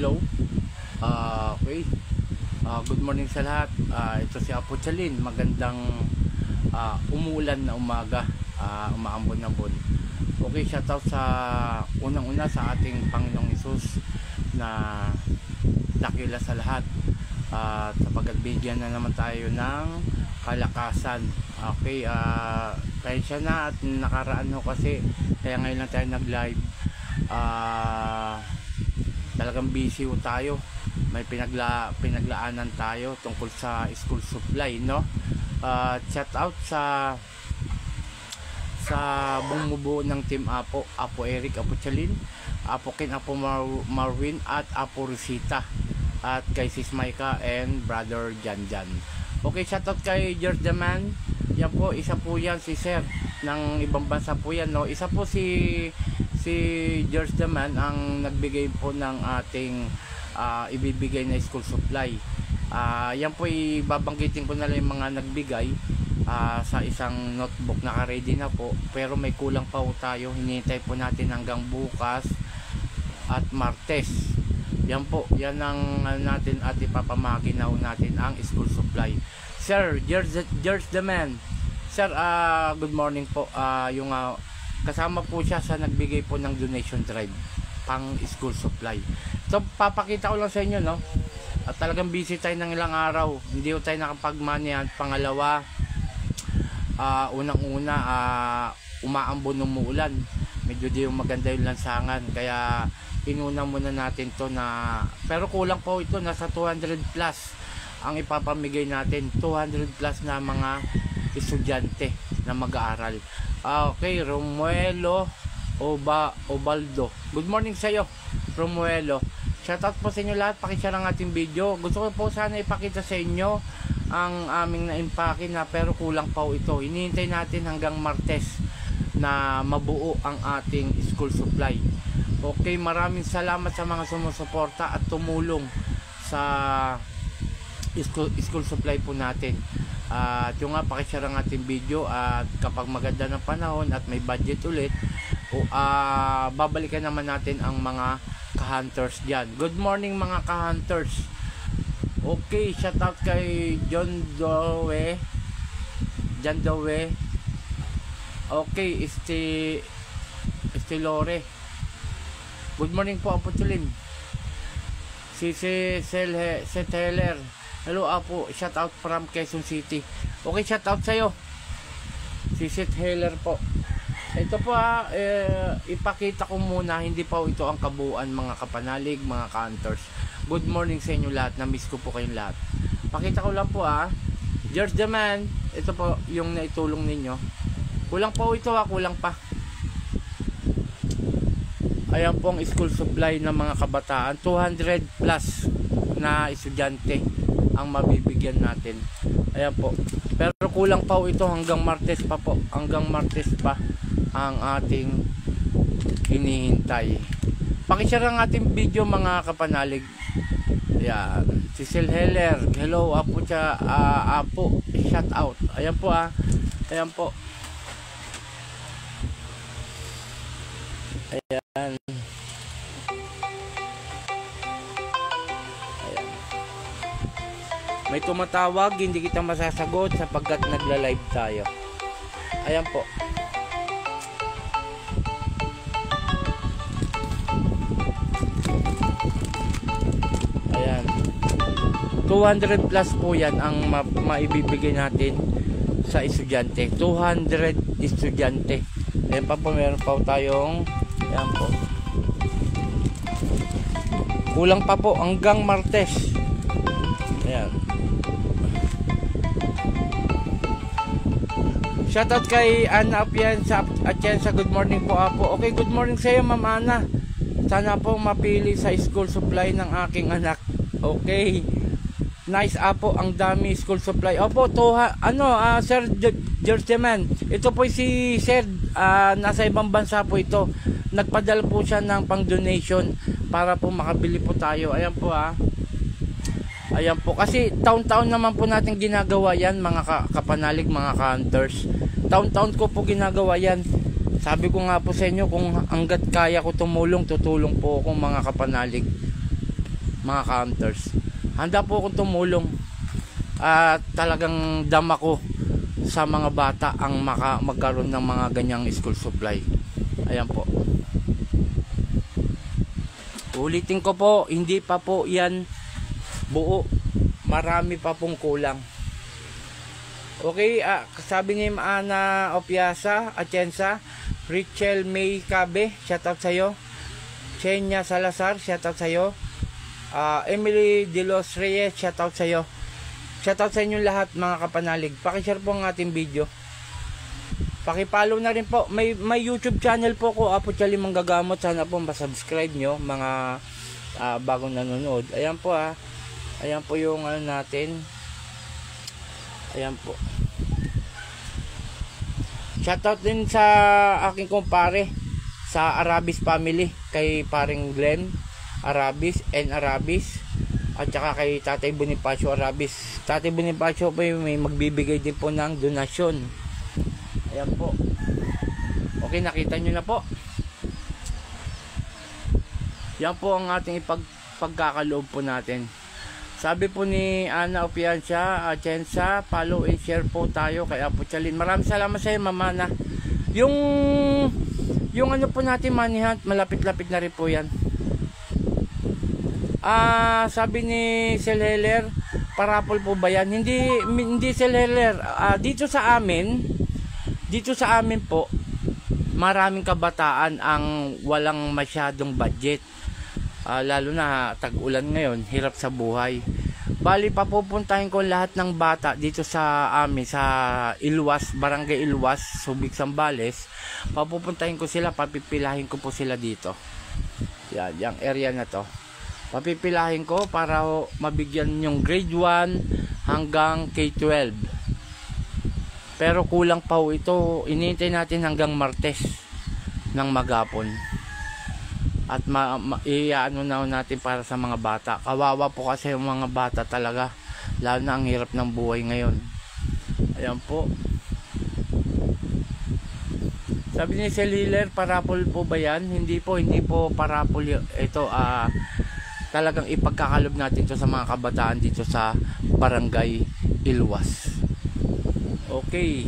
hello. Okay. Good morning sa lahat. Ito si Apo Chalin. Magandang umulan na umaga. Umaambon-ambon. Okay, shoutout sa unang-una sa ating Panginoong Hesus na dakila sa lahat. Sapagkat bigyan na naman tayo ng kalakasan. Okay, pasensya na at nakaraan ho kasi kaya ngayon lang tayo nag-live. Talagang busy ho tayo. May pinaglaanan tayo tungkol sa school supply, no? Shout out sa bumubuo ng Team Apo Eric, Apo Chalin, Apo Ken, Apo Marwin at Apo Rosita, at kay Sis Maika and Brother Jan. Okay, shout out kay George the Man. Yan po, isa po yan si Sir ng ibang bansa po yan, no? Isa po si George the Man ang nagbigay po ng ating ibibigay na school supply. Yan po ibabanggitin ko na lang yung mga nagbigay sa isang notebook. Naka-ready na po pero may kulang pa po tayo. Hinihintay po natin hanggang bukas at Martes. Yan po, yan ang natin at ipapamahagi na natin ang school supply. Sir George the Man, Sir, good morning po. Yung kasama po siya sa nagbigay po ng donation drive pang school supply. So papakita ko lang sa inyo, no? At talagang busy tayo ng ilang araw. Hindi ko tayo nakapagmanihan. Pangalawa, unang-una, umaambon, umuulan. Medyo di yung maganda yung lansangan. Kaya inuna muna natin to na, pero kulang po ito, nasa 200 plus ang ipapamigay natin. 200 plus na mga estudyante na mag-aaral. Okay, Romuelo Obaldo. Good morning sa iyo, Romuelo. Shoutout po sa inyo lahat. Pakishare ang ating video. Gusto ko po sana ipakita sa inyo ang aming na-impake na pero kulang pa ito. Hinihintay natin hanggang Martes na mabuo ang ating school supply. Okay, maraming salamat sa mga sumusuporta at tumulong sa school supply po natin. At yung nga, pakishare ang ating video at kapag maganda ng panahon at may budget ulit, babalikan naman natin ang mga ka-hunters dyan. Good morning mga ka-hunters. Okay, shout out kay John Doe. Okay, Estilore. Good morning po, Apo Chalin. Si Heller. Hello Apo, shout out from Quezon City. Okay, shout out sa'yo, si Heller po. Ito po ipakita ko muna, hindi pa ito ang kabuuan mga kapanalig, mga ka-hunters. Good morning sa inyo lahat, na-miss ko po kayong lahat. Pakita ko lang po George the Man, ito po yung naitulong ninyo. Kulang po ito kulang pa. Ayan po ang school supply ng mga kabataan, 200 plus na estudyante ang mabibigyan natin. Ayan po, pero kulang pa ito hanggang Martes pa po. Hanggang Martes pa ang ating hinihintay. Pakishare ang ating video mga kapanalig. Ayan, Cecil Heller. Hello Apo Apo, shout out. Ayan po ayan po. Ayan. May tumatawag, hindi kita masasagot sapagkat nagla-live tayo. Ayan po. Ayan. 200 plus po yan ang maibibigay natin sa estudyante. 200 estudyante. Ayan pa po, meron pa tayong, ayan po. Kulang pa po hanggang Martes. Ayan. Shoutout kay Ana Apiansa at yan sa good morning po Apo. Okay, good morning sa iyo Ma'am Ana. Sana po mapili sa school supply ng aking anak. Okay. Nice Apo, ang dami school supply. Opo, Sir George the Man. Ito po si Sir, nasa ibang bansa po ito. Nagpadala po siya ng pang donation para po makabili po tayo. Ayan po Ayan po, kasi taon-taon naman po natin ginagawa yan mga kapanalig, mga ka-hunters. Taon-taon ko po ginagawa yan. Sabi ko nga po sa inyo, kung hanggat kaya ko tumulong, tutulong po ako mga kapanalig. mga counters. Handa po akong tumulong at talagang dama ko sa mga bata ang magkaroon ng mga ganyang school supply. Ayan po. Ulitin ko po, hindi pa po yan buo. Marami pa pong kulang. Okay, sabi ni Ana Opiasa, Atienza, Richel May Cabe, shoutout sa'yo. Chenya Salazar, shoutout sa'yo. Emily De Los Reyes, shoutout sa'yo. Shoutout sa inyo lahat mga kapanalig. Pakishare po ang ating video. Pakipollow na rin po. May YouTube channel po ko, Apo Chali Manggagamot. Sana po masubscribe nyo mga bagong nanonood. Ayan po Ayan po yung natin. Ayan po. Shoutout din sa aking kumpare sa Arabis family, kay paring Glenn Arabis and Arabis, at saka kay Tatay Bonifacio Arabis. Tatay Bonifacio po may magbibigay din po ng donasyon. Ayan po. Okay, nakita nyo na po. Yan po ang ating pagkakaloob po natin. Sabi po ni Ana Opiancia, Atienza, follow and share po tayo kay Apo Chalin. Maraming salamat sa iyo, Mama na. Yung ano po natin, Money Hunt, malapit-lapit na rin po yan. Sabi ni Selheller, parapol po ba yan? Hindi Selheller. Dito sa amin po, maraming kabataan ang walang masyadong budget. Lalo na tag-ulan ngayon, hirap sa buhay. Bali, papupuntahin ko lahat ng bata dito sa amin, sa Ilwas, Barangay Ilwas, Subic, Zambales. Papupuntahin ko sila, papipilahin ko po sila dito. Yan, yung area na to. Papipilahin ko para mabigyan yung grade 1 hanggang K-12. Pero kulang pa ho ito. Inihintay natin hanggang Martes ng maghapon. At iano na natin para sa mga bata. Kawawa po kasi yung mga bata talaga, lalo na ang hirap ng buhay ngayon. Ayan po. Sabi ni Selheller, parapol po ba yan? Hindi po parapol ito. Talagang ipagkakalob natin to sa mga kabataan dito sa Barangay Ilwas. Okay.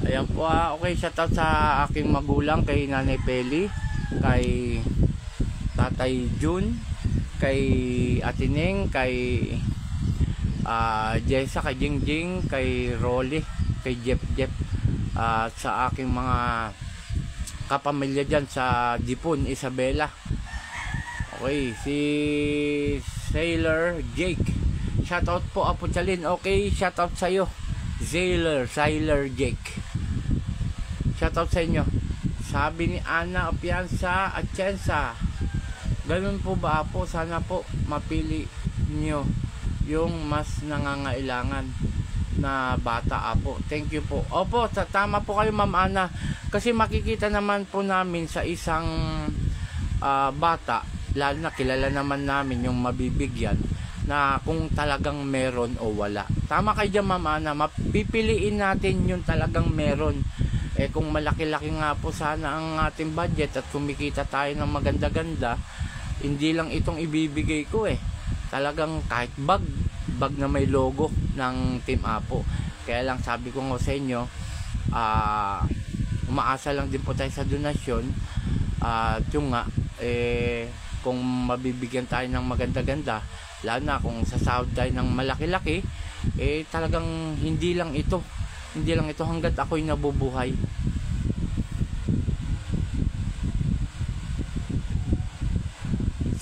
Ayan po. Okay, shoutout sa aking magulang, kay Nanay Peli, kay Tatay June, kay Atineng, kay Jessa, kay Jingjing, kay Rolly, kay Jeff, sa aking mga kapamilya dyan sa Dipon, Isabela. Okay, si Sailor Jake, shoutout po Apo Chalin. Okay, shoutout sa'yo Sailor Jake, shoutout sa inyo. Sabi ni Ana Opianza, Atienza, ganun po ba po? Sana po mapili nyo yung mas nangangailangan na bata, Apo. Thank you po. Opo, tama po kayo, Ma'am Ana. Kasi makikita naman po namin sa isang bata, lalo na kilala naman namin yung mabibigyan, na kung talagang meron o wala. Tama kayo dyan, Ma'am Ana. Mapipiliin natin yung talagang meron. Kung malaki-laki nga po sana ang ating budget at kumikita tayo ng maganda-ganda, hindi lang itong ibibigay ko talagang kahit bag na may logo ng Team Apo. Kaya lang sabi ko nga sa inyo, umaasa lang din po tayo sa donasyon. Yung nga, kung mabibigyan tayo ng maganda-ganda, lalo na kung sasahod tayo ng malaki-laki, talagang hindi lang ito hanggat ako'y nabubuhay.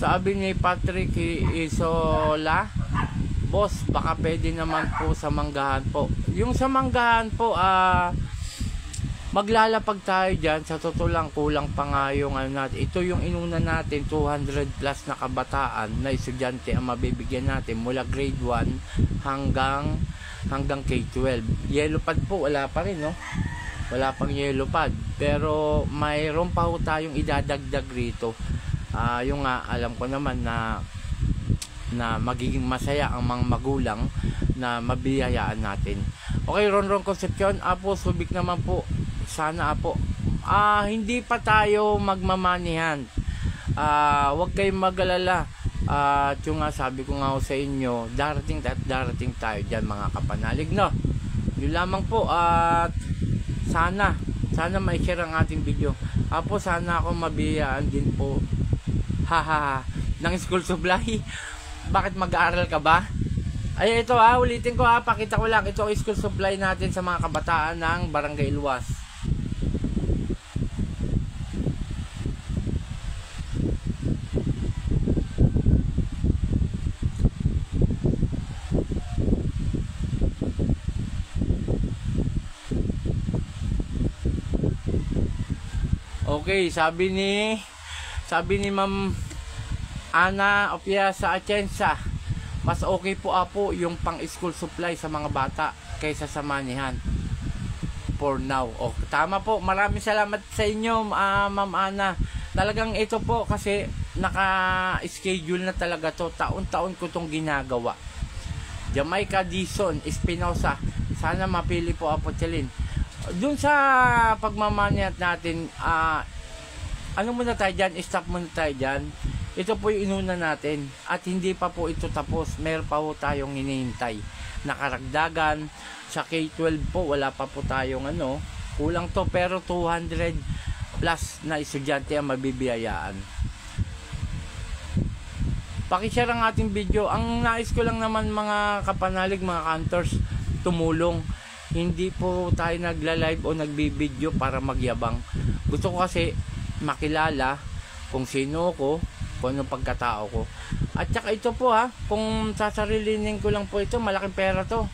Sabi ni Patrick Isola, boss, baka pwede naman po sa Manggahan po. Yung sa Manggahan po, maglalapag tayo dyan. Sa totoo lang, kulang pa nga yung natin. Ito yung inuna natin, 200 plus na kabataan na estudyante ang mabibigyan natin mula grade 1 hanggang K-12. Yellow pad po, wala pa rin, no? Wala pang yellow pad. Pero mayroon pa ho tayong idadagdag rito. Yung nga, alam ko naman na magiging masaya ang mga magulang na mabiyayaan natin. Okay, Ronron Concepcion, Apo, Subic naman po. Sana, Apo. Hindi pa tayo magmamanihan. Huwag kayong mag-alala. At yung nga sabi ko nga sa inyo, darating at darating tayo dyan mga kapanalig, no? Yun lamang po. At sana ma-share ang ating video. Apo, sana ako mabiyaan din po ng school supply. Bakit mag-aaral ka ba? Ay, ito ulitin ko pakita ko lang. Ito ang school supply natin sa mga kabataan ng Barangay Ilwas. Okay, sabi ni Ma'am Ana Opia sa Atienza, mas okay po yung pang school supply sa mga bata kaysa sa manihan for now. Tama po, maraming salamat sa inyo, Ma'am Ana. Talagang ito po kasi naka-schedule na talaga to, taon-taon ko tong ginagawa. Jamaica Dison Espinosa, sana mapili po Chalin. Dun sa pagmamanihat natin, ano muna tayo dyan, stop muna tayo dyan. Ito po yung inuna natin at hindi pa po ito tapos. Meron pa po tayong hinihintay na karagdagan. Sa K-12 po wala pa po tayong kulang to, pero 200 plus na estudyante ang mabibiyayaan. Pakishare ang ating video. Ang nais ko lang naman mga kapanalig, mga cantors, tumulong. Hindi po tayo nagla-live o nagbibideo para magyabang. Gusto ko kasi makilala kung sino ko, kung anong pagkatao ko. At saka ito po kung sasarilinin ko lang po ito, malaking pera to.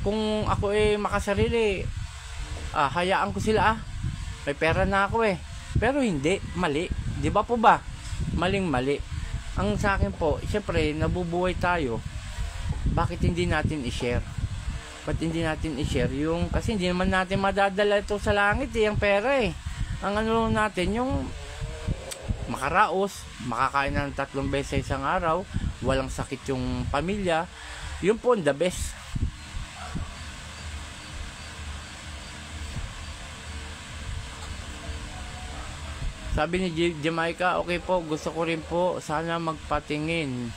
Kung ako makasarili, hayaan ko sila may pera na ako pero hindi, mali, di ba po ba? Mali. Ang sa akin po, syempre nabubuhay tayo, bakit hindi natin i-share? Ba't hindi natin i-share yung, kasi hindi naman natin madadala ito sa langit ang pera ang natin yung makaraos, makakain ng 3 beses sa isang araw, walang sakit yung pamilya, yun po the best. Sabi ni Jamaica, okay po, gusto ko rin po sana magpatingin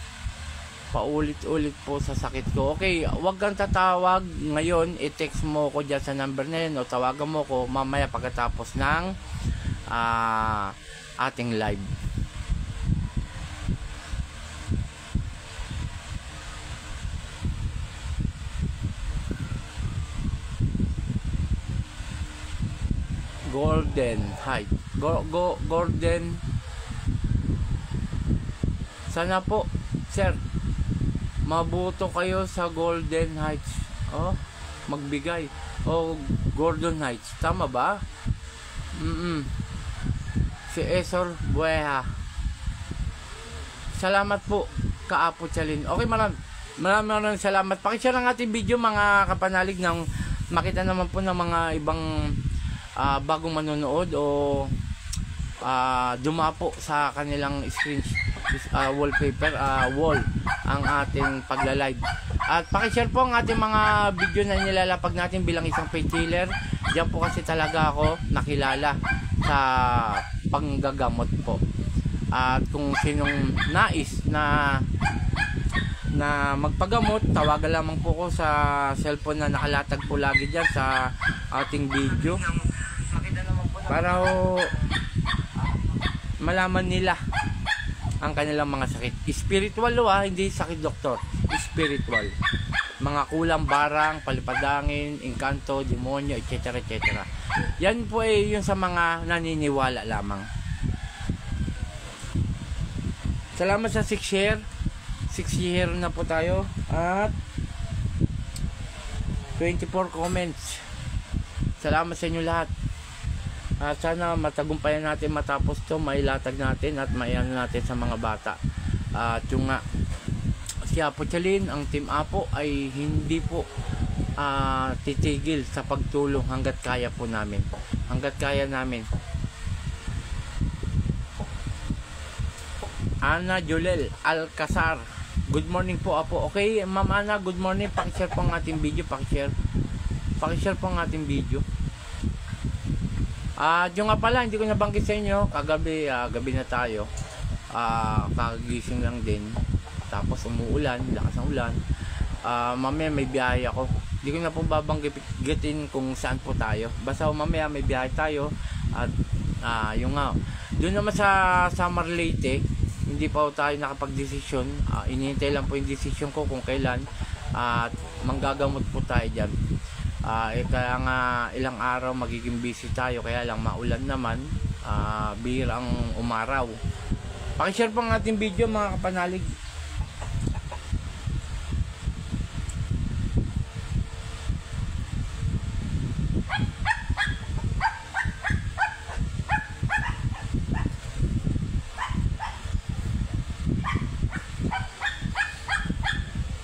paulit-ulit po sa sakit ko. Okay, wag kang tatawag ngayon, i-text mo ko dyan sa number na yun o tawagan mo ko mamaya pagkatapos ng ating live. Golden Heights. Golden. Sana po, sir, mabuto kayo sa Golden Heights. Magbigay. Golden Heights. Tama ba? Si Esor Bueha. Salamat po, Kaapo Chalin. Okay, maraming salamat. Pakishare ang ating video mga kapanalig nang makita naman po ng mga ibang bagong manonood o dumapo sa kanilang screen wallpaper wall ang ating pagla-live. At pakishare po ang ating mga video na nilalapag natin bilang isang page healer. Diyan po kasi talaga ako nakilala sa panggagamot po. At kung sinong nais na magpagamot, tawagan lamang po ko sa cellphone na nakalatag po lagi dyan sa ating video para malaman nila ang kanilang mga sakit. Spiritual hindi sakit doktor. Spiritual. Mga kulang barang, palipadangin, engkanto, demonyo, etc. etc. Yan po yun sa mga naniniwala lamang. Salamat sa 6 share. 6 share na po tayo. At 24 comments. Salamat sa inyo lahat. At sana matagumpayan natin matapos to, mailatag natin at maiano natin sa mga bata. At yung nga, si Apo Chalin, ang Team Apo ay hindi po titigil sa pagtulong hanggat kaya po namin. Hanggat kaya namin. Ana Jolel Alcazar, good morning po Apo. Okay, Ma'am Ana, good morning. Pakishare po ang ating video, pakishare po ang ating video. Yung nga pala, hindi ko nabanggit sa inyo, kagabi, gabi na tayo. Kagising lang din. Tapos umuulan, lakas ng ulan. Mamaya may biyahe ako. Hindi ko na po babanggitin kung saan po tayo. Basta mamaya may biyahe tayo. At yung nga, doon naman sa Samar Leyte, hindi pa po tayo nakapag-desisyon. Inihintay lang po yung desisyon ko kung kailan. At manggagamot po tayo dyan. Kaya nga ilang araw magiging busy tayo, kaya lang maulan naman, bihira ang umaraw. Pakishare po ang ating video mga kapanalig.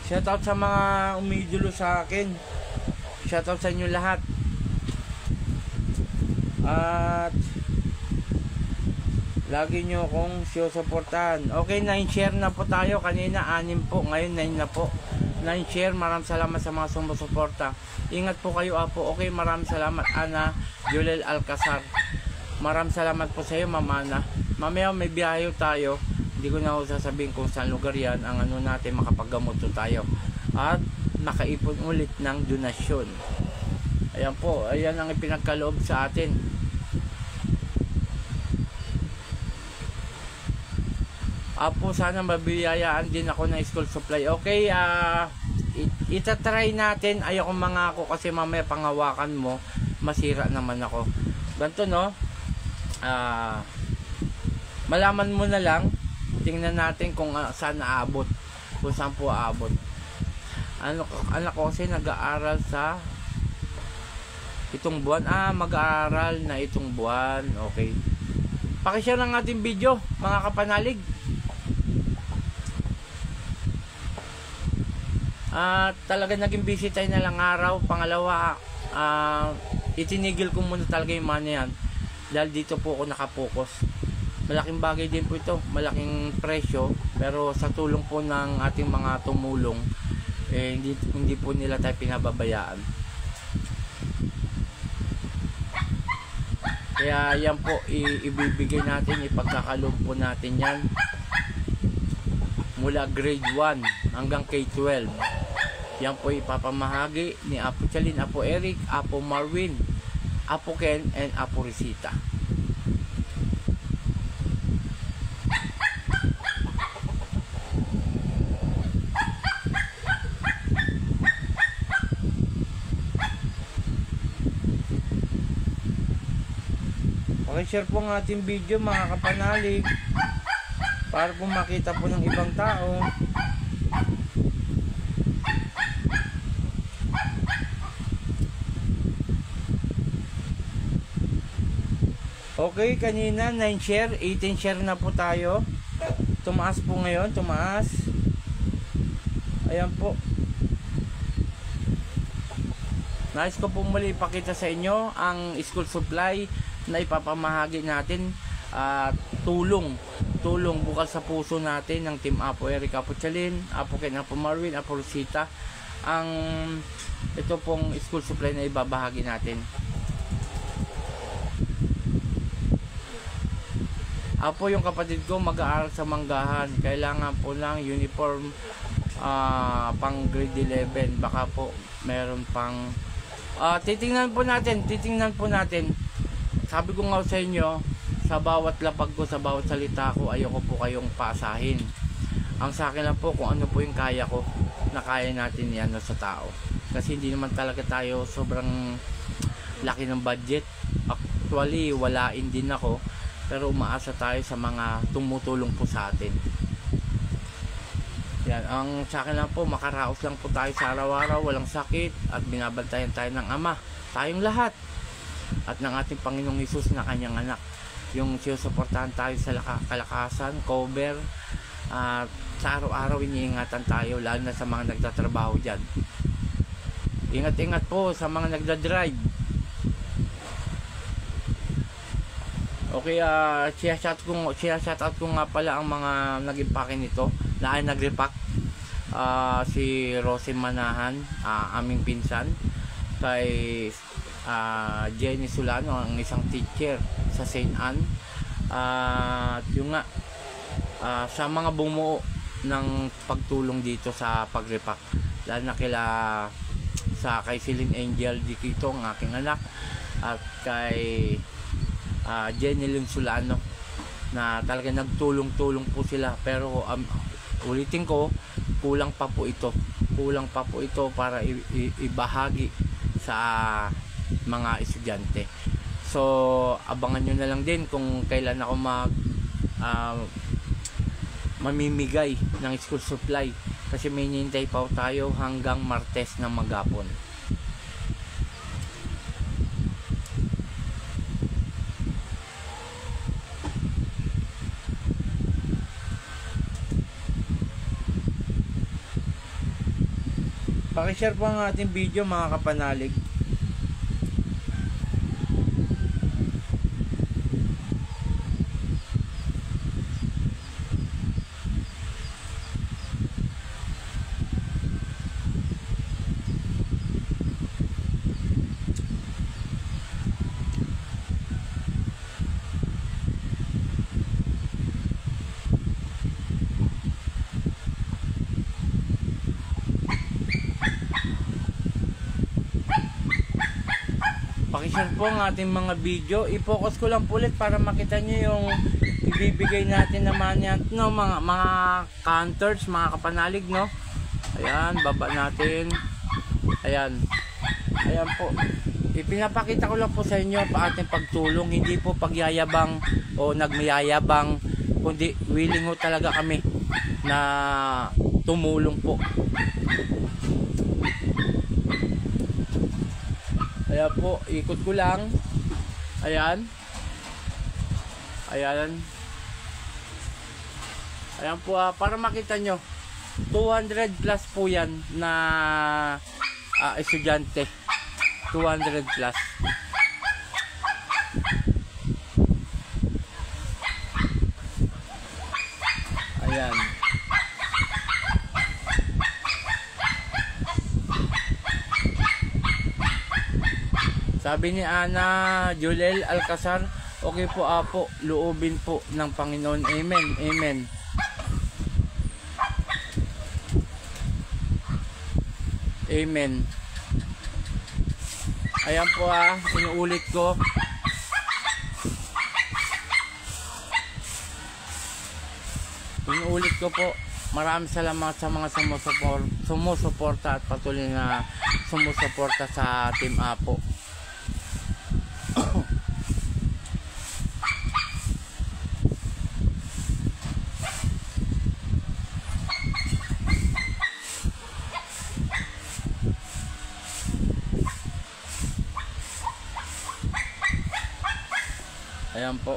Shoutout sa mga umidolo sa akin. Shoutout sa inyo lahat. At lagi nyo akong susuportahan. Okay, 9 share na po tayo. Kanina 6 po, ngayon 9 na po. 9 share, maraming salamat sa mga sumusuporta. Ingat po kayo, Apo. Okay, maraming salamat, Ana Julel Alcazar. Maraming salamat po sa iyo, Mama Ana. Mamaya may biyahe tayo. Hindi ko na sasabihin kung saan lugar yan. Ang ano natin, makapaggamot tayo. At nakaipon ulit ng donasyon. Ayan po, ayan ang ipinagkaloob sa atin. Apo, sana mabiyayaan din ako ng school supply. Okay, itatry natin. Ayoko mangako kasi mamaya panghawakan mo, masira naman ako. Ganto, no? Malaman mo na lang. Tingnan natin kung saan aabot, kung saan po aabot. Anak ko kasi nag-aaral sa itong buwan. Mag-aaral na itong buwan. Okay, pakishare ng ating video mga kapanalig. Talaga naging busy tayo na lang araw. Pangalawa, itinigil ko muna talaga yung money yan dahil dito po ako nakapokus. Malaking bagay din po ito, malaking presyo, pero sa tulong po ng ating mga tumulong, hindi po nila tayo pinababayaan. Kaya yan po, ibibigay natin, ipagkakaloob po natin yan mula grade 1 hanggang K-12. Yan po ipapamahagi ni Apo Chalin, Apo Eric, Apo Marwin, Apo Ken, and Apo Risita. Pakishare po ang ating video mga kapanalig para po makita po ng ibang tao. Okay, kanina 9 share, 18 share na po tayo. Tumaas po ngayon, tumaas. Ayan po. Nais ko po muli ipakita sa inyo ang school supply na ipapamahagi natin at tulong bukal sa puso natin ng Team Apo Eric, Apo Chalin, Apo Ken, Apo Marwin, Apo Rosita. Ang ito pong school supply na ibabahagi natin. Apo, yung kapatid ko mag-aaral sa Manggahan, kailangan po lang uniform pang grade 11. Baka po meron pang titingnan po natin. Sabi ko nga sa inyo, sa bawat lapag ko, sa bawat salita ko, ayoko po kayong paasahin. Ang sa akin lang po kung ano po yung kaya ko, na kaya natin yan sa tao. Kasi hindi naman talaga tayo sobrang laki ng budget. Actually, walain din ako, pero umaasa tayo sa mga tumutulong po sa atin. Yan, ang sa akin lang po, makaraos lang po tayo sa araw-araw, walang sakit, at binabantayan tayo ng Ama, tayong lahat, at ng ating Panginoong Hesus na kanyang anak. Yung sinusuportahan tayo sa kalakasan, cover, at sa araw-araw iniingatan tayo, lalo na sa mga nagtatrabaho dyan. Ingat-ingat po sa mga nagdadrive. Okay, shoutout ko nga pala ang mga nag-impake nito, na ay nag-repack. Si Rosie Manahan, aming pinsan, kay Jenny Solano, ang isang teacher sa St. Anne. At yung nga, sa mga bumuo ng pagtulong dito sa pagrepack, lalo na kay Celine Angel Dikito, ang aking anak, at kay Jenny Lynn Solano, na talaga nagtulong-tulong po sila. Pero ulitin ko, kulang pa po ito para ibahagi sa mga estudyante. So abangan nyo na lang din kung kailan ako mamimigay ng school supply, kasi may hinihintay pa tayo hanggang Martes ng maghapon. Pakishare po ang ating video, mga kapanalig. Pakishare po ang ating mga video. I-focus ko lang po ulit para makita nyo yung ibibigay natin naman yan, no, mga counters, mga kapanalig, no. Ayan, baba natin. Ayan po, ipinapakita ko lang po sa inyo pa ating pagtulong, hindi po pagyayabang o nagmayayabang, kundi willing ho talaga kami na tumulong po. Ayan po, ikot ko lang. Ayan po, para makita nyo, 200 plus po yan na estudyante. 200 plus. Ayan. Sabi ni Ana Julel Alcazar, okay po apo, loobin po ng Panginoon. Amen, amen. Amen. Ayan po, inuulit ko. Inuulit ko po, maraming salamat sa mga sumusuporta at patuloy na sumusuporta sa Team Apo. Ayan po.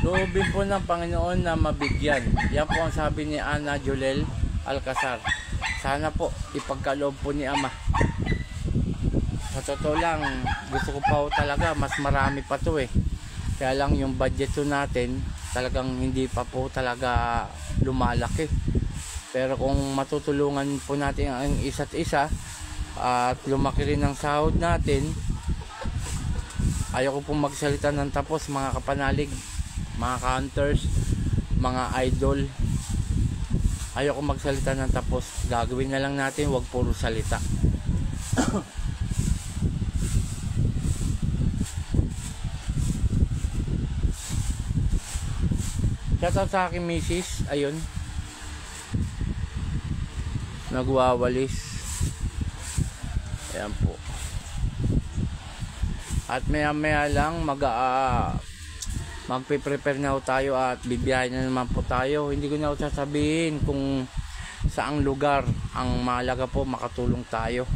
Loobin po ng Panginoon na mabigyan. Yan po ang sabi ni Ana Julel Alcazar. Sana po ipagkaloob po ni Ama. Sa totoo lang, gusto ko pa talaga mas marami pa to eh. Kaya lang yung budget to natin talagang hindi pa po talaga lumalaki. Pero kung matutulungan po natin ang isa't isa at lumaki rin ang sahod natin, ayoko pong magsalita ng tapos, mga kapanalig, mga counters, mga idol. Ayoko magsalita ng tapos. Gagawin na lang natin, wag puro salita. Shoutout sa aking misis, ayun, nagwawalis. Ayan po. At maya maya lang magpe-prepare na tayo at bibiyahin na naman po tayo. Hindi ko na sasabihin kung saang lugar. Ang mahalaga po makatulong tayo.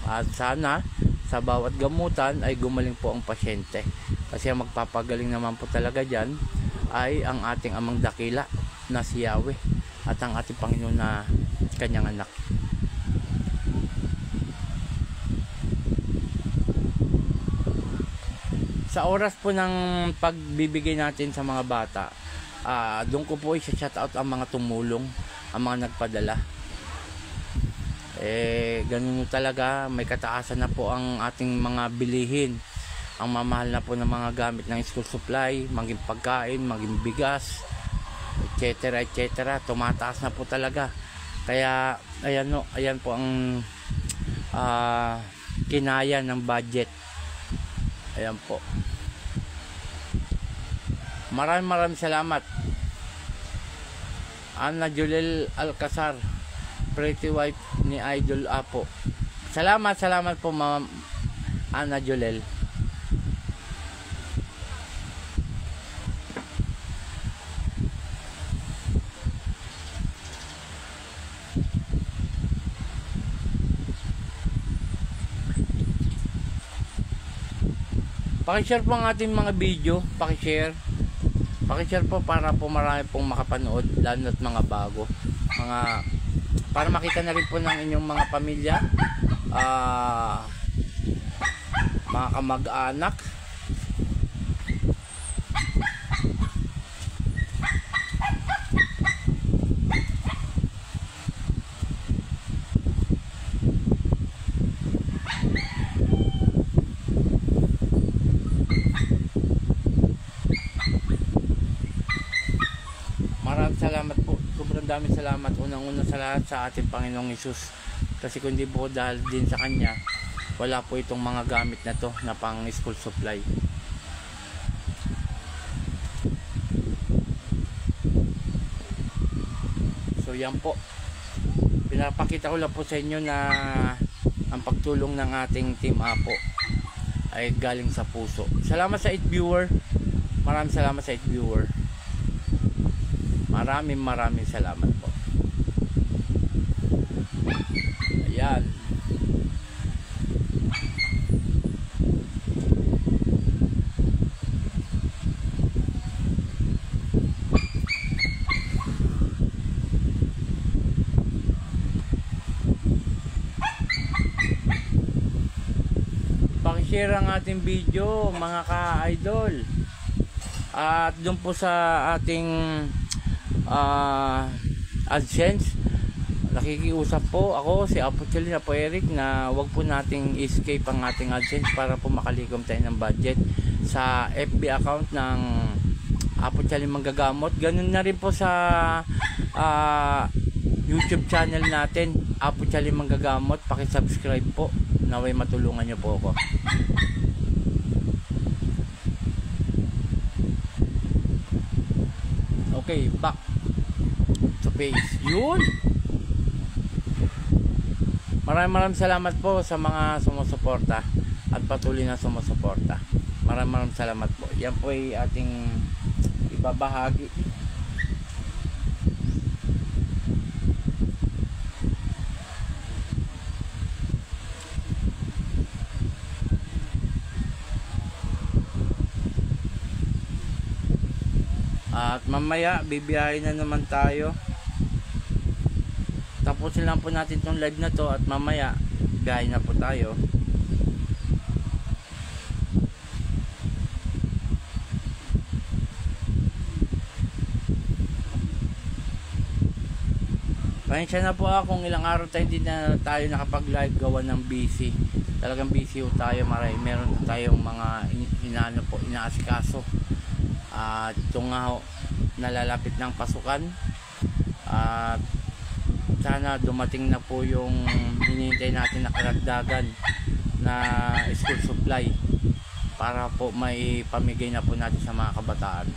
At sana sa bawat gamutan ay gumaling po ang pasyente. Kasi ang magpapagaling naman po talaga dyan ay ang ating amang dakila na si Yahweh at ang ating Panginoon na kanyang anak. Sa oras po ng pagbibigay natin sa mga bata, doon ko po i-shoutout ang mga tumulong, ang mga nagpadala. Ganun talaga, may kataasan na po ang ating mga bilihin. Ang mamahal na po ng mga gamit ng school supply, maging pagkain, maging bigas, etc. etc. Tumataas na po talaga. Kaya ayan po ang kinaya ng budget. Ayan po. Maraming salamat. Ana Julel Alcazar, pretty wife ni Idol Apo. Salamat po Ma'am Ana Julel. Pakishare po ang ating mga video, pakishare po para po marami pong makapanood, lalo na't mga bago, para makita na rin po ng inyong mga pamilya, mga kamag-anak. Salamat po, sobrang daming salamat unang-una sa lahat sa ating Panginoong Hesus, kasi kundi po dahil din sa Kanya wala po itong mga gamit na to na pang school supply. So yan po, pinapakita ko lang po sa inyo na ang pagtulong ng ating Team Apo ay galing sa puso. Salamat sa 8 viewer, maraming salamat sa 8 viewer. Maraming salamat po. Ayan. Pakishare ang ating video mga ka-idol. At doon po sa ating AdSense, nakikiusap po ako, si Apo Chalin, Apo Eric, na wag po nating escape ang ating AdSense para po makalikom tayo ng budget sa FB account ng Apo Chalin Manggagamot. Ganun na rin po sa YouTube channel natin, Apo Chalin Manggagamot. Paki-subscribe po, naway matulungan nyo po ako. Okay, back to base. Yun. Maraming salamat po sa mga sumusuporta at patuloy na sumusuporta. Maraming salamat po. Yan po ay ating ibabahagi. At mamaya bibiyahin na naman tayo. Tapusin lang po natin tong live na to at mamaya biyahin na po tayo. Pasensya na po kung ilang araw tayo hindi na tayo nakapag live gawa ng busy. Talagang busy po tayo, meron tayong mga inaasikaso. At ito nga nalalapit ng pasukan at sana dumating na po yung hinihintay natin na karagdagan na school supply para po may pamigay na po natin sa mga kabataan.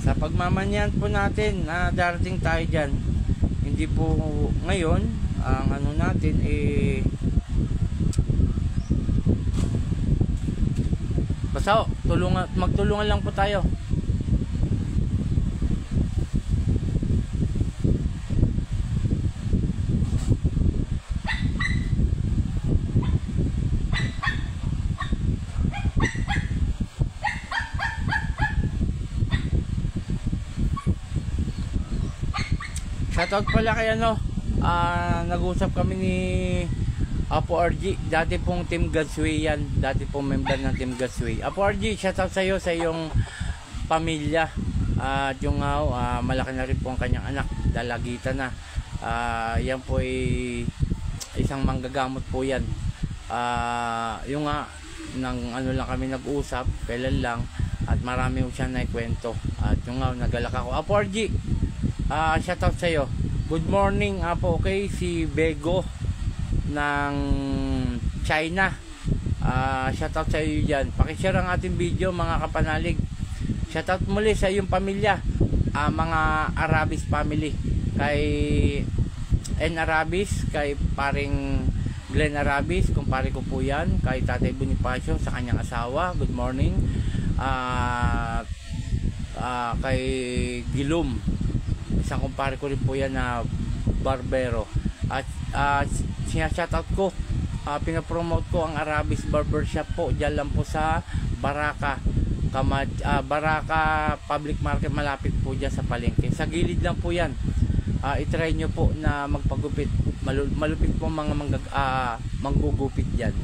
Sa pagmamanyan po natin na darating tayo dyan, hindi po ngayon ang ano natin basta magtulungan lang po tayo. Shoutout pala kay nag-usap kami ni Apo RG, dati pong Team Godsway yan, dati pong member ng Team Godsway. Apo RG, shoutout sa iyo, sa iyong pamilya. At yung malaki na rin po ang kanyang anak, dalagita na. Yan po ay isang manggagamot po yan. Yung nang lang kami nag-usap, kailan lang, at marami po siya naikwento. At yung nagalak ako. Apo RG, shoutout sa iyo. Good morning, Apo. Okay, si Bego ng China. Shoutout sa iyo dyan. Pakishare ang ating video, mga kapanalig. Shoutout muli sa iyong pamilya, mga Arabis family, kay N. Arabis, kay paring Glenn Arabis, kumpare ko po yan, kay Tatay Bonifacio sa kanyang asawa, good morning. Kay Gilum, isang kumpare ko rin po yan na barbero. At sinashoutout ko, pinapromote ko ang Arabis Barbershop po, dyan lang po sa Baraka Baraka Public Market, malapit po dyan sa palengke, sa gilid lang po yan. I-try nyo po na magpagupit, malupit po mga manggugupit dyan.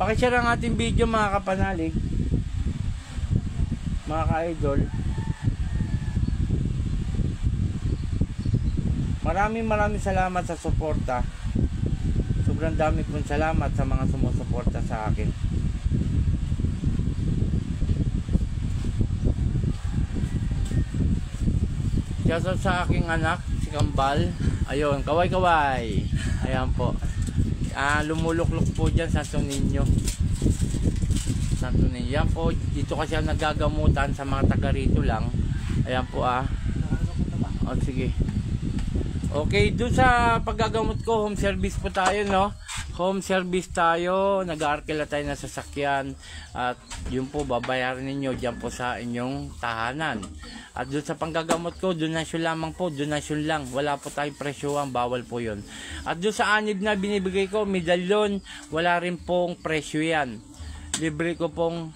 Pakishare ang ating video, mga kapanalig, mga ka-idol. Maraming salamat sa suporta. Sobrang dami pong salamat sa mga sumusuporta sa akin. Shoutout sa aking anak, si Kambal. Ayun, kaway. Ayan po. Lumuluklok po dyan sa Santo Niño. Yan po, dito kasi ang nagagamutan sa mga taga rito lang. Ayan po sige. Okay, doon sa paggagamot ko, home service po tayo, no? Home service tayo, nag-aarkila tayo na sasakyan, at yun po, babayaran ninyo dyan po sa inyong tahanan. At doon sa panggagamot ko, donasyon lamang po, donasyon lang, wala po tayong presyohan, bawal po yun. At doon sa anib na binibigay ko, medalyon, wala rin pong presyo yan. Libre ko pong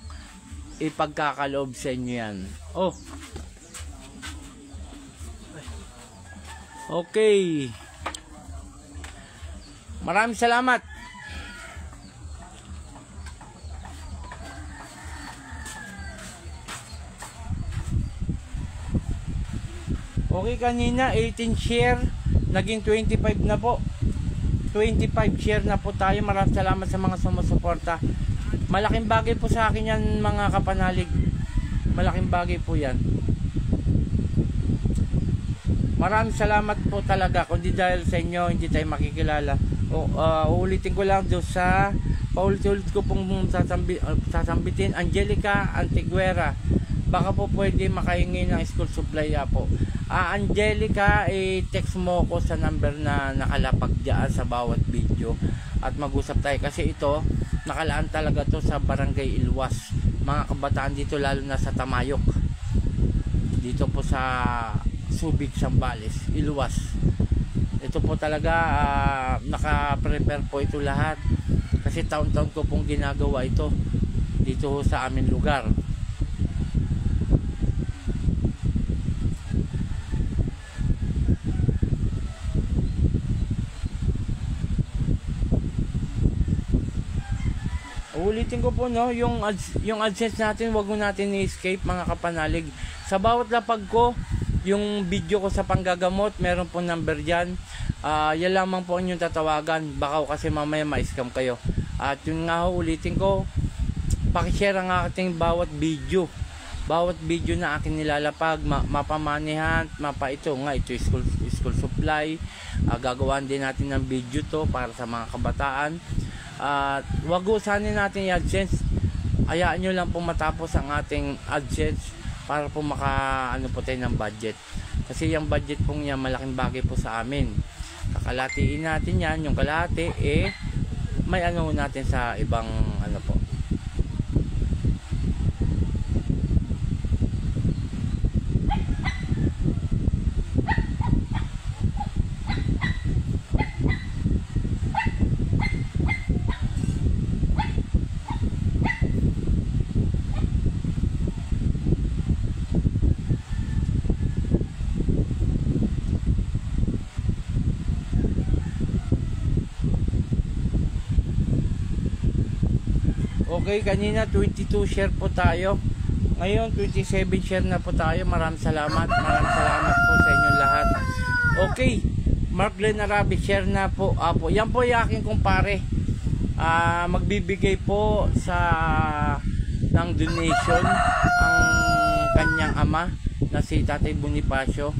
ipagkakaloob sa inyo yan. Okay. Maraming salamat. Okay, kanina 18 share, naging 25 na po. 25 share na po tayo. Maraming salamat sa mga sumusuporta. Malaking bagay po sa akin yan, mga kapanalig. Malaking bagay po yan. Maraming salamat po talaga. Kundi dahil sa inyo, hindi tayo makikilala. Uulitin ko lang doon sa paulit-ulit ko pong sasambitin, Angelica Antiguera. Baka po pwede makahingi ng school supply po. Angelica, text mo ko sa number na nakalapag dyan sa bawat video at mag-usap tayo, kasi ito nakalaan talaga to sa Barangay Ilwas, mga kabataan dito, lalo na sa Tamayok, dito po sa Subic, Sambales, Ilwas. Ito po talaga, naka-prepare po ito lahat, kasi taon-taon ko pong ginagawa ito dito sa amin lugar. Ulitin ko po, no, yung AdSense natin, wag mo natin i-escape, mga kapanalig. Sa bawat lapag ko, yung video ko sa panggagamot, meron po number dyan. Yan lamang po ang inyong tatawagan, baka kasi mamaya ma-scam kayo. At yun nga ho, ulitin ko, pakishare ang ating bawat video na akin nilalapag, mapamanihan, ito school supply. Gagawin din natin ng video to para sa mga kabataan. At wag usanin natin yung AdSense, hayaan nyo lang po matapos ang ating AdSense para po ano po tayo ng budget, kasi yung budget pong yan malaking bagay po sa amin. Kakalatiin natin yan, yung kalahati may ano natin sa ibang ano po. Okay, kanina 22 share po tayo. Ngayon 27 share na po tayo. Maraming salamat. Maraming salamat po sa inyong lahat. Okay, Mark Glenn Arabi, share na po. Yan po yung aking kumpare. Magbibigay po ng donation ang kanyang ama na si Tatay Bonifacio.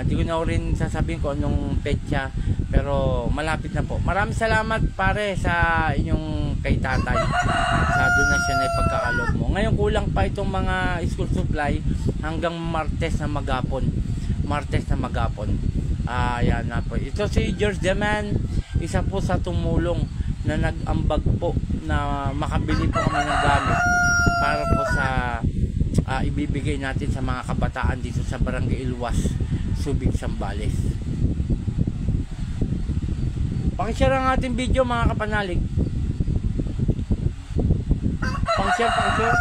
Di ko na rin sasabihin ko anong petsa, pero malapit na po. Maraming salamat pare sa inyong kay tatay sa donasyon ay pagkakalob mo. Ngayon kulang pa itong mga school supply hanggang Martes na magapon. Yan na po. Ito si George Deman, isa po sa tumulong na nag-ambag po na makabili po kami ng gamit para po sa ibibigay natin sa mga kabataan dito sa Barangay Ilwas, Subic, Zambales. Pakishare ang ating video mga kapanalig. Pakishare.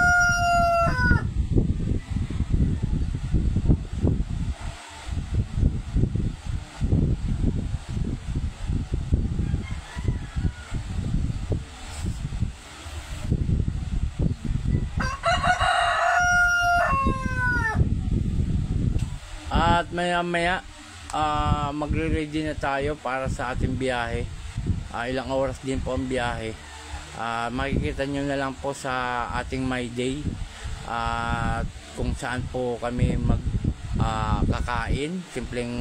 At maya magre-ready na tayo para sa ating biyahe. Ilang oras din po ang biyahe. Makikita nyo na lang po sa ating My Day kung saan po kami kakain. Simpleng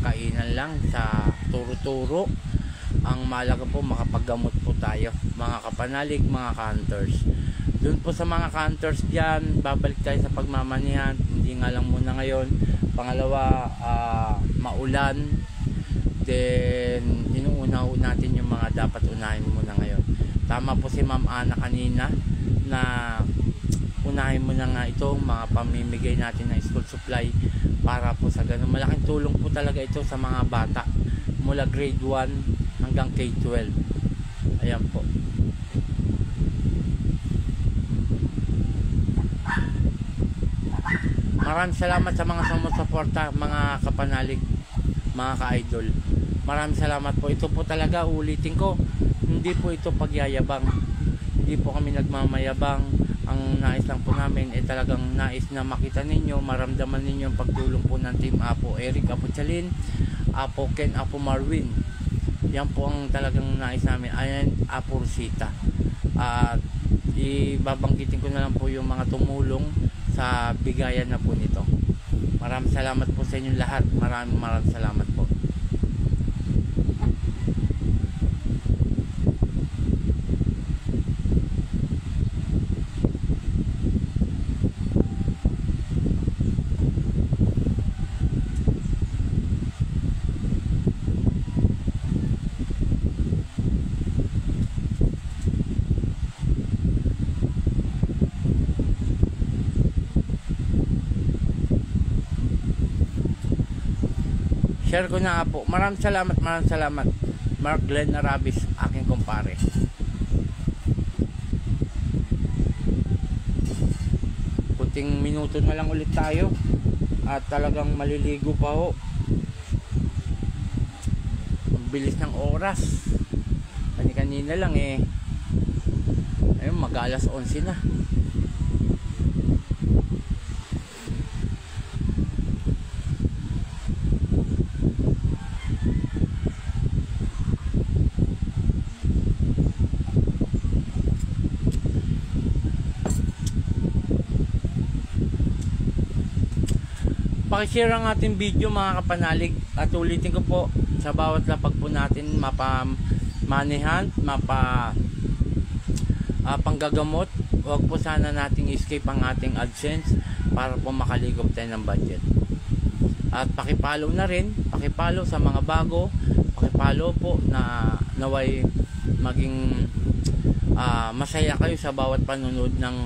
kainan lang sa turo-turo. Ang mahalaga po makapaggamot po tayo mga kapanalig, mga hunters. Doon po sa mga hunters dyan, babalik tayo sa pagmamanihan. Hindi nga lang muna ngayon. Pangalawa, maulan. Then inuuna natin yung mga dapat unahin muna ngayon. Tama po si Ma'am Ana kanina na unahin muna nga ito, mga pamimigay natin ng school supply para po sa ganun. Malaking tulong po talaga ito sa mga bata mula grade 1 hanggang K-12. Ayan po. Maraming salamat sa mga sumusuporta, mga kapanalig, mga ka-idol. Maraming salamat po. Ito po talaga, ulitin ko, hindi po ito pagyayabang. Hindi po kami nagmamayabang. Ang nais lang po namin ay talagang nais na makita ninyo, maramdaman ninyo ang pagtulong po ng Team Apo Eric, Apo Chalin, Apo Ken, Apo Marwin. Yan po ang talagang nais namin. Ayan, Apo Rosita. At ibabanggitin ko na lang po yung mga tumulong sa bigayan na po nito. Maraming salamat po sa inyong lahat. Maraming salamat po. Share ko na nga po. Maraming salamat. Mark Glenn Arabis, aking kumpare. Kunting minuto na lang ulit tayo at talagang maliligo pa ho. Ang bilis ng oras. Kanina lang ayun, mag-alas 11 na. Pakishare ang ating video mga kapanalig, at ulitin ko po, sa bawat lapag po natin mapamanihan, panggagamot, huwag po sana nating escape ang ating AdSense para po makaligop tayo ng budget. At pakipalo na rin, pakipalo sa mga bago, pakipalo po na naway maging masaya kayo sa bawat panonood ng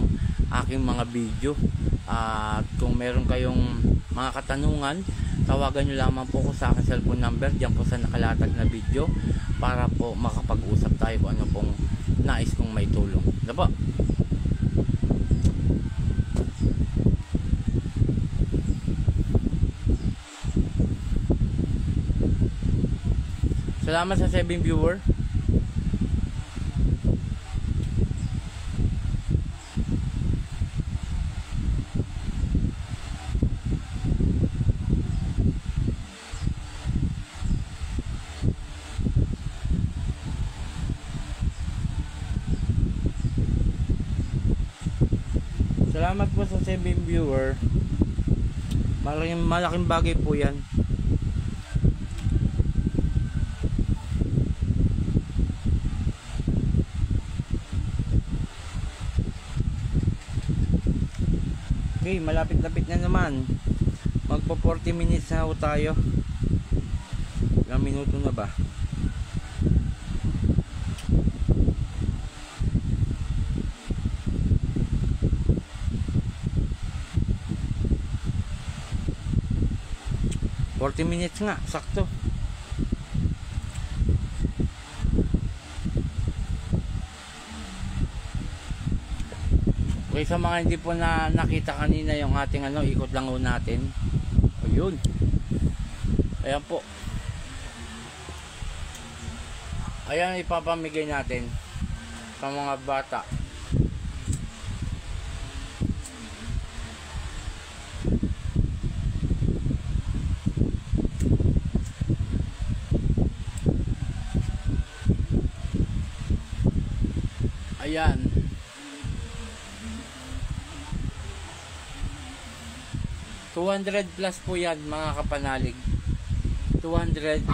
aking mga video. At kung meron kayong mga katanungan, tawagan nyo lamang po ko sa aking cellphone number diyan po sa nakalatag na video para po makapag-usap tayo kung ano pong nais kong may tulong. Ano po? Salamat sa 7 viewer. Salamat po sa 7 viewer. Malaking bagay po yan. Okay, malapit-lapit na naman. Magpo 40 minutes na ho tayo. Ilang minuto na ba? Minutes nga, sakto. Okay, sa mga hindi po na nakita kanina yung ating ikot lang ho natin. Ayun. Ayan po. Ayan ipapamigay natin sa mga bata. Ayan. $200 plus po yan mga kapanalig. 200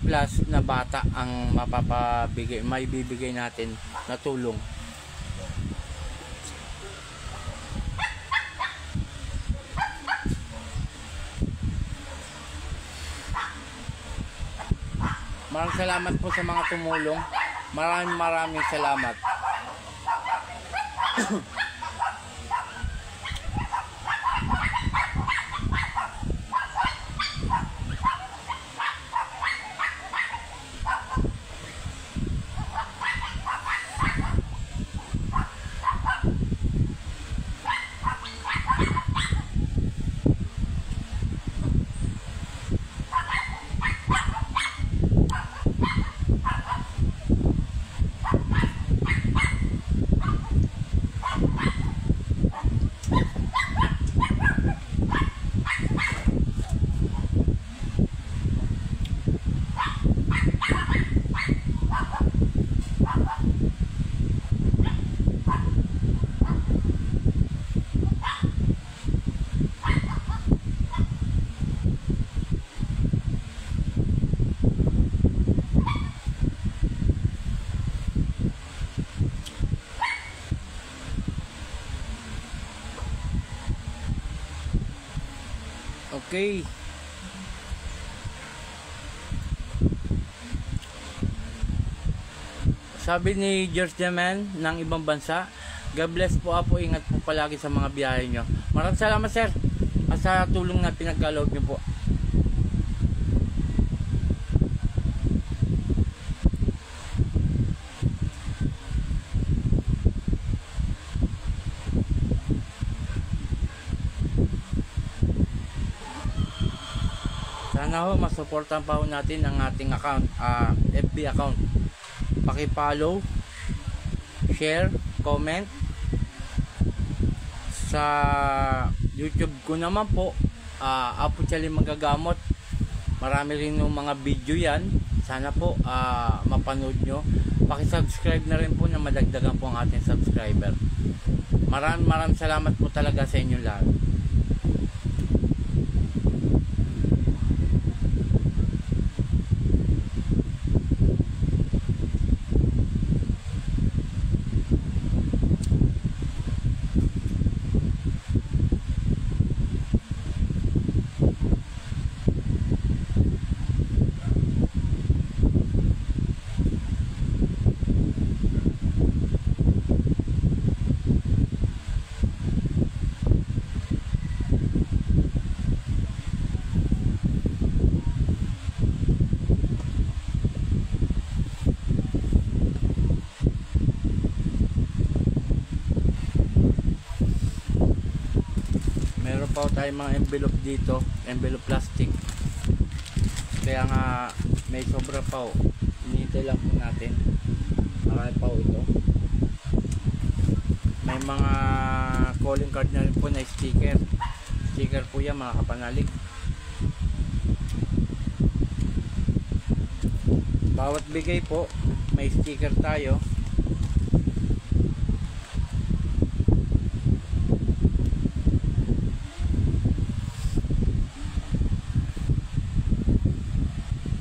plus na bata ang may bibigay natin na tulong. Maraming salamat po sa mga tumulong. Maraming salamat. Okay. Sabi ni George Jaman ng ibang bansa, God bless po, Apo, ingat po palagi sa mga biyahe nyo. Maraming salamat, sir, at sa tulong na pinagkaloob nyo po. Sana ho masuportahan pa ho natin ang ating account, FB account. Paki-follow, share, comment. Sa YouTube ko naman po, Apo Chalin Manggagamot. Marami rin yung mga video yan. Sana po mapanood nyo. Paki-subscribe na rin po na madagdagan po ang ating subscriber. Maraming salamat po talaga sa inyo lahat. Pa tayo mga envelope dito, envelope plastic, kaya nga may sobra pa. Hinihintay lang po natin. Marami pa ito. May mga calling card na rin po na sticker po yan mga kapanalig. Bawat bigay po may sticker tayo.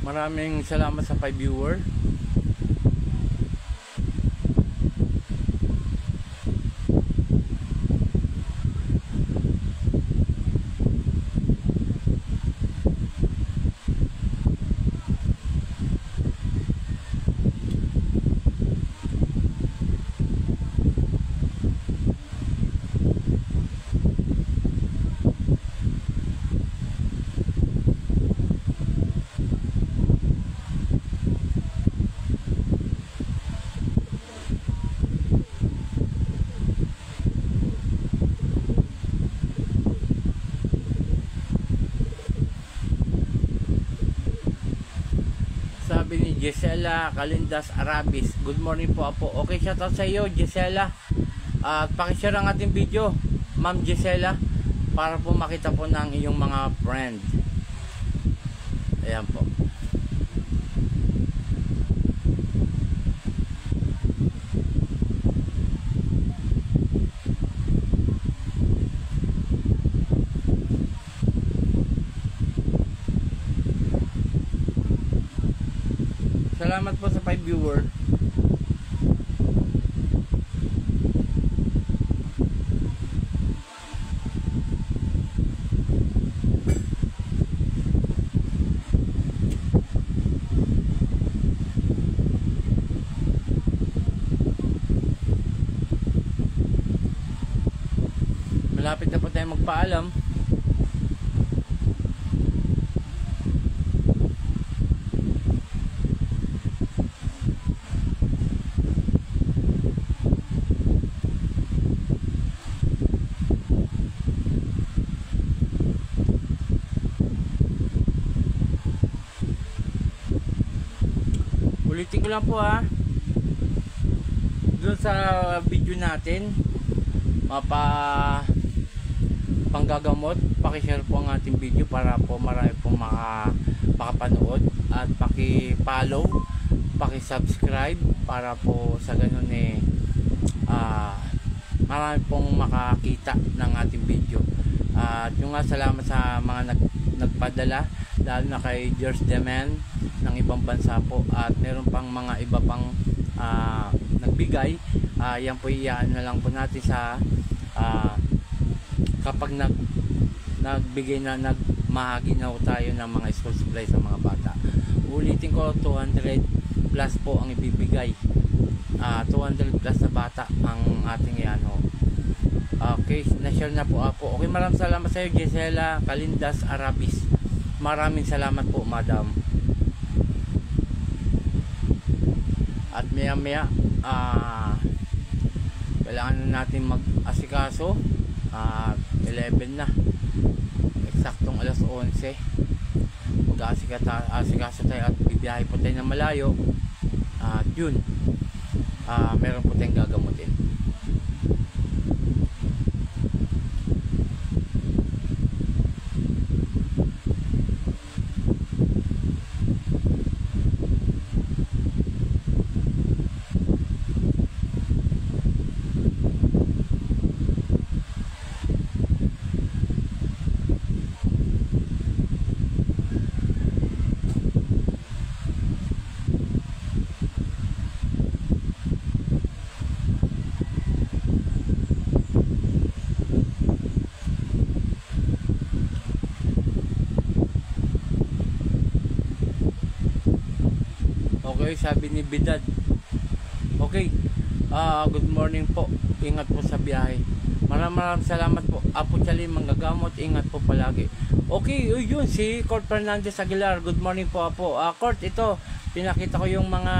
Maraming salamat sa 5 viewer. Sabi ni Gisela Calindas Arabis, good morning po Apo. Okay, shoutout sa iyo Gisela. At pakishare ang ating video, Ma'am Gisela, para po makita po ng iyong mga friend. Ayan po. Salamat po sa 5 viewer. Malapit na po tayo magpaalam. Ulitin ko lang po ha, doon sa video natin panggagamot, pakishare po ang ating video para po marami po makapanood, at paki-follow, paki-subscribe para po sa ganun marami pong makakita ng ating video. At yung nga, salamat sa mga nagpadala, lalo na kay George Demen ng ibang bansa po, at meron pang mga iba pang nagbigay. Yan po, iyaan na lang po natin sa kapag nagbigay na, nagmahagi na po tayo ng mga school supply sa mga bata. Ulitin ko, 200 plus po ang ibibigay. 200 plus na bata ang ating iano. Okay, na-share na po Apo. Okay, maraming salamat sa iyo Gisela Calindas Arabis. Maraming salamat po Madam. At maya maya kailangan na natin mag-asikaso. 11 na, eksaktong alas 11 mag-asikaso tayo at bibiyahe po tayo na malayo. At yun, meron po tayong gagamutin. Okay, sabi ni Bidad. Okay, good morning po. Ingat po sa biyahe. Maraming salamat po. Apo Chalin, manggagamot. Ingat po palagi. Okay, yun si Court Fernandez Aguilar. Good morning po Apo. Court, ito, pinakita ko yung mga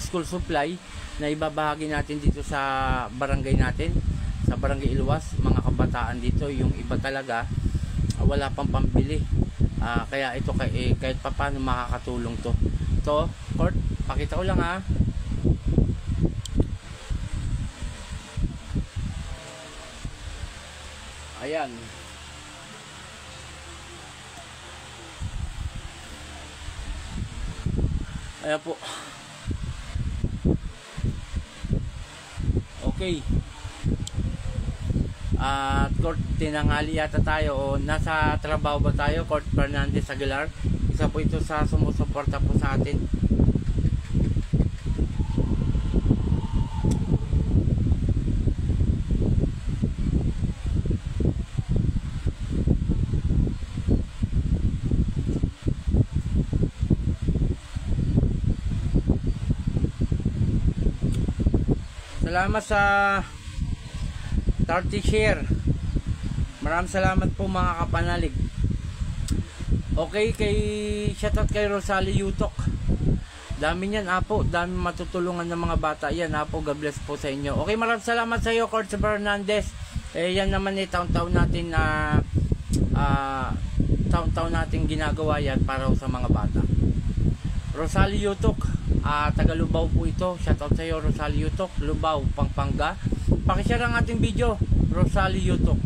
school supply na ibabahagi natin dito sa barangay natin, sa barangay Iluwas. Mga kabataan dito, yung iba talaga wala pang pambili. Kaya ito kahit paano makakatulong to. Ito, Court, pakita ko lang ha. Ayan. Ayan po. Okay. At Court, tinanghali yata tayo o nasa trabaho ba tayo? Court Fernandez Aguilar, isa po ito sa sumusuporta po sa atin. Salamat sa 30 share. Maraming salamat po mga kapanalig. Okay, shoutout kay Rosalie Yutok. Dami niyan apo, dami matutulungan ng mga bata yan apo. God bless po sa inyo. Okay, maraming salamat sa iyo Court Fernandez. Yan naman taon-taon natin na taon-taon natin ginagawa yan para sa mga bata. Rosalie Yutok, taga Lubao po ito. Shoutout sa iyo Rosalie Yutok, Lubao, Pampanga. Pakishare ang ating video, Rosalie Yutok.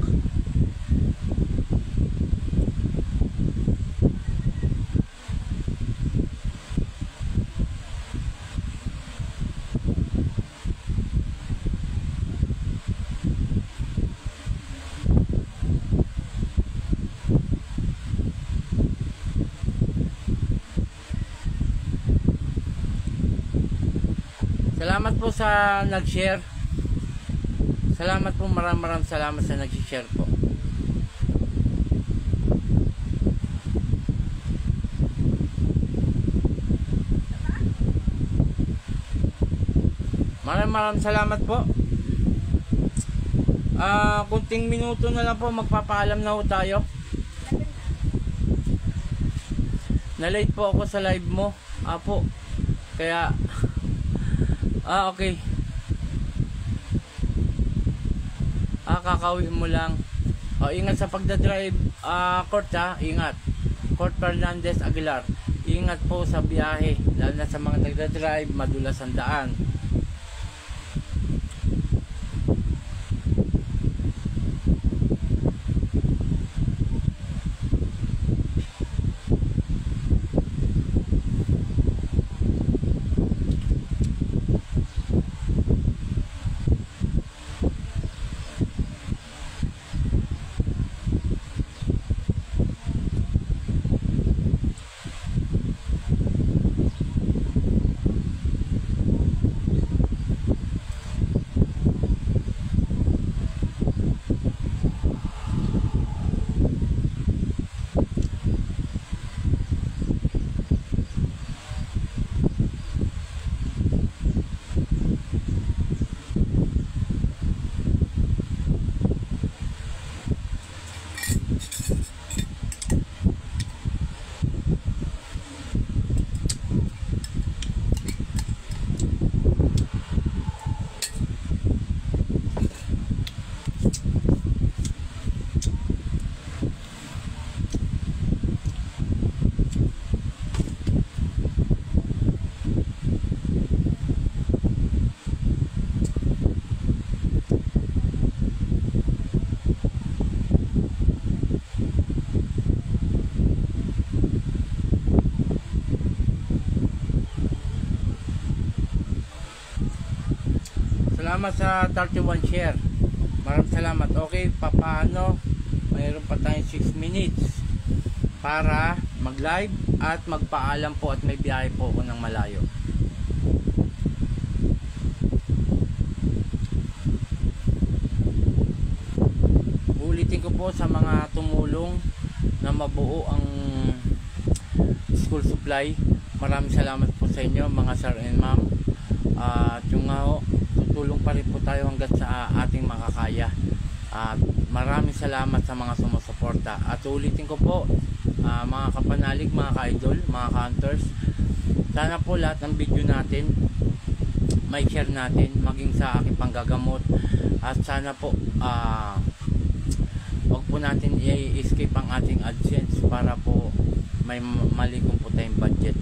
Salamat po sa nag-share. Salamat po, maraming salamat sa nag-share po. Maraming salamat po. Kunting minuto na lang po, magpapaalam na po tayo. Na-late po ako sa live mo. Apo. Kaya okay. Kakawin mo lang. Ingat sa pagdadrive, Court ingat. Court Fernandez Aguilar. Ingat po sa biyahe, lalo na sa mga nagdadrive, madulas ang daan. Salamat sa 31 share. Maraming salamat. Okay, papaano? Mayroon pa tayong 6 minutes para mag-live at magpaalam po at may biyahe po ako ng malayo. Ulitin ko po sa mga tumulong na mabuo ang school supply. Maraming salamat po sa inyo mga sir and ma'am. At yung tutulong pa rin po tayo hanggat sa ating makakaya. At maraming salamat sa mga sumusuporta. At ulitin ko po, mga kapanalig, mga ka-idol, mga ka-hunters, sana po lahat ng video natin may share natin, maging sa aking panggagamot. At sana po wag po natin i-escape ang ating AdSense para po may malikong po tayong budget.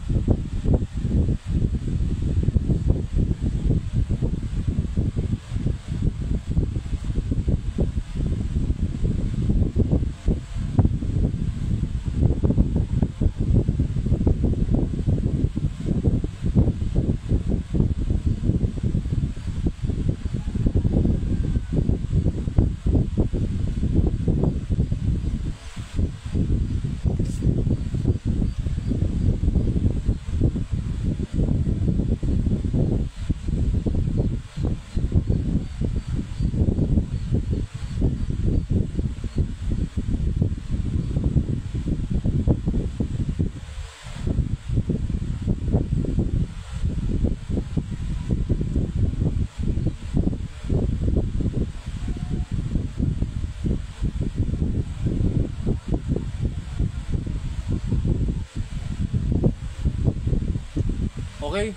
Okay,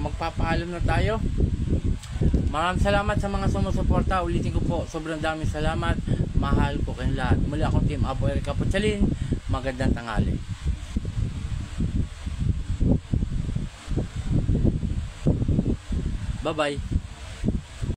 magpapaalam na tayo. Maraming salamat sa mga sumusuporta. Ulitin ko po, sobrang daming salamat. Mahal ko kayong lahat. Muli akong Team Apo Eric Apo Chalin. Magandang tanghali. Bye-bye.